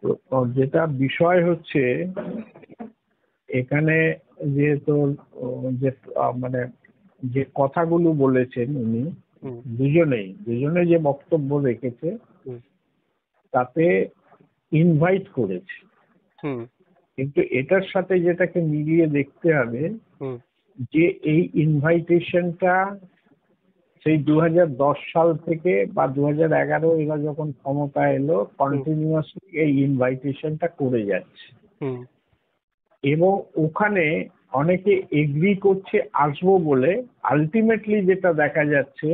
তো যেটা বিষয় হচ্ছে এখানে যে তোর যে মানে যে কথাগুলো বলেছেন উনি দুজনে যে বক্তব্য রেখেছে তাতে ইনভাইট করেছে, কিন্তু এটার সাথে যেটাকে মিলিয়ে দেখতে হবে যে এই ইনভাইটেশনটা সেই 2010 সাল থেকে বা 2011 এরা যখন ক্ষমতা এলো কন্টিনিউয়াসলি এই ইনভাইটেশনটা করে যাচ্ছে এবং ওখানে অনেকে এগ্রি করছে আসবো বলে, আলটিমেটলি যেটা দেখা যাচ্ছে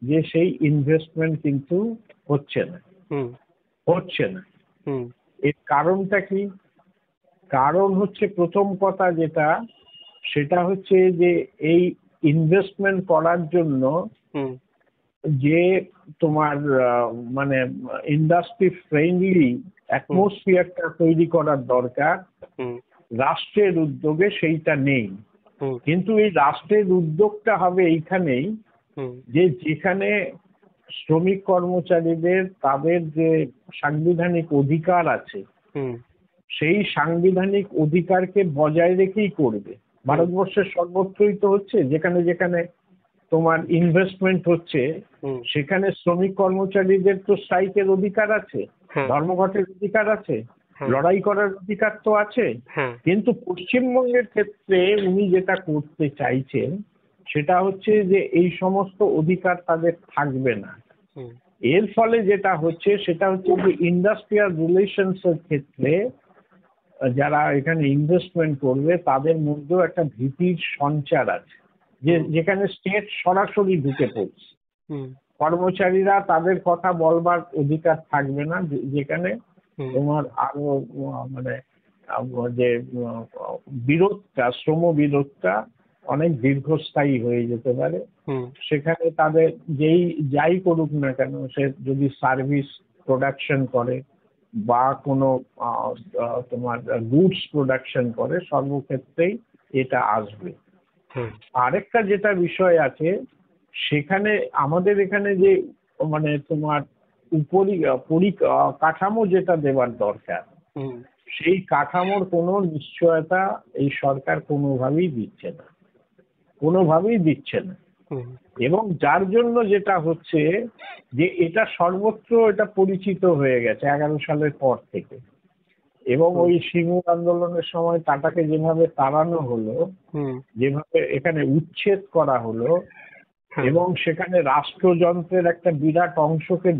যে সেই ইনভেস্টমেন্ট কিন্তু হচ্ছে না। এর কারণটা কি? কারণ হচ্ছে প্রথম কথা যেটা, সেটা হচ্ছে যে এই ইনভেস্টমেন্ট করার জন্য যে তোমার মানে ইন্ডাস্ট্রি ফ্রেন্ডলি অ্যাটমসফিয়ারটা তৈরি করার দরকার, রাষ্ট্রের উদ্যোগে সেইটা নেই। কিন্তু এই রাষ্ট্রের উদ্যোগটা হবে এইখানেই যে যেখানে শ্রমিক কর্মচারীদের তাদের যে সাংবিধানিক অধিকার আছে সেই সাংবিধানিক অধিকারকে বজায় রেখেই করবে। ভারতবর্ষের সর্বত্রই তো হচ্ছে, যেখানে যেখানে তোমার ইনভেস্টমেন্ট হচ্ছে সেখানে শ্রমিক কর্মচারীদের তো স্ট্রাইকের অধিকার আছে, ধর্মঘটের অধিকার আছে, লড়াই করার অধিকার তো আছে। কিন্তু পশ্চিমবঙ্গের ক্ষেত্রে উনি যেটা করতে চাইছেন সেটা হচ্ছে যে এই সমস্ত অধিকার তাদের থাকবে না। এর ফলে যেটা হচ্ছে সেটা হচ্ছে যে ইন্ডাস্ট্রিয়াল রিলেশনস এর ক্ষেত্রে যারা এখানে ইনভেস্টমেন্ট করবে তাদের মধ্যেও একটা ভীতির সঞ্চার আছে, যে যেখানে স্টেট সরাসরি ঢুকে পড়ছে, কর্মচারীরা তাদের কথা বলবার অধিকার থাকবে না, যেখানে তোমার আরো মানে যে বিরোধটা, শ্রম বিরোধটা অনেক দীর্ঘস্থায়ী হয়ে যেতে পারে। সেখানে তাদের যাই করুক না কেন, সে যদি সার্ভিস প্রোডাকশন করে বা কোনো তোমার গুডস প্রোডাকশন করে, সর্বক্ষেত্রেই এটা আসবে। আরেকটা যেটা বিষয় আছে, সেখানে আমাদের এখানে যে মানে তোমার কাঠামো যেটা দেওয়ার দরকার, সেই কাঠামোর কোনো নিশ্চয়তা এই সরকার কোনোভাবেই দিচ্ছে না। এবং যার জন্য যেটা হচ্ছে যে এটা সর্বত্র এটা পরিচিত হয়ে গেছে 11 সালের পর থেকে, এবং ওই সিঙ্গুর আন্দোলনের সময় টাটাকে যেভাবে তাড়ানো হলো, যেভাবে এখানে উচ্ছেদ করা হলো এবং সেখানে রাষ্ট্রযন্ত্রের একটা বিরাট অংশকে